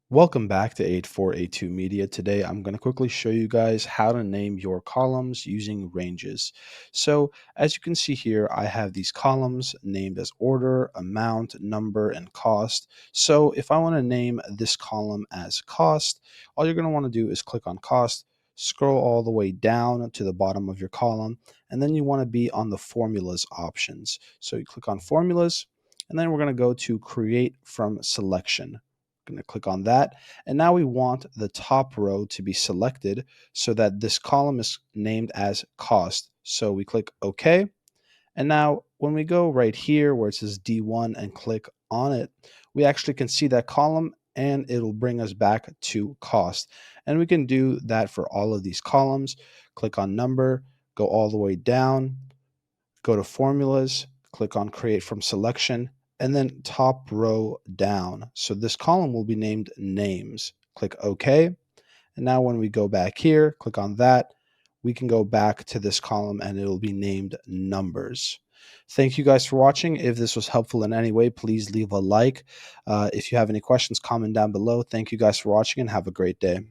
Welcome back to 8482 Media. Today, I'm going to quickly show you guys how to name your columns using ranges. So, as you can see here, I have these columns named as order, amount, number, and cost. So, if I want to name this column as cost, all you're going to want to do is click on cost, scroll all the way down to the bottom of your column, and then you want to be on the formulas options. So, you click on formulas, and then we're going to go to create from selection. Going to click on that, and now we want the top row to be selected so that this column is named as cost. So we click OK, and now when we go right here where it says D1 and click on it, we actually can see that column and it'll bring us back to cost. And we can do that for all of these columns. Click on number, go all the way down, go to formulas, click on create from selection, and then top row down. So this column will be named names. Click OK. And now when we go back here, click on that, we can go back to this column and it'll be named numbers. Thank you guys for watching. If this was helpful in any way, please leave a like. If you have any questions, comment down below. Thank you guys for watching and have a great day.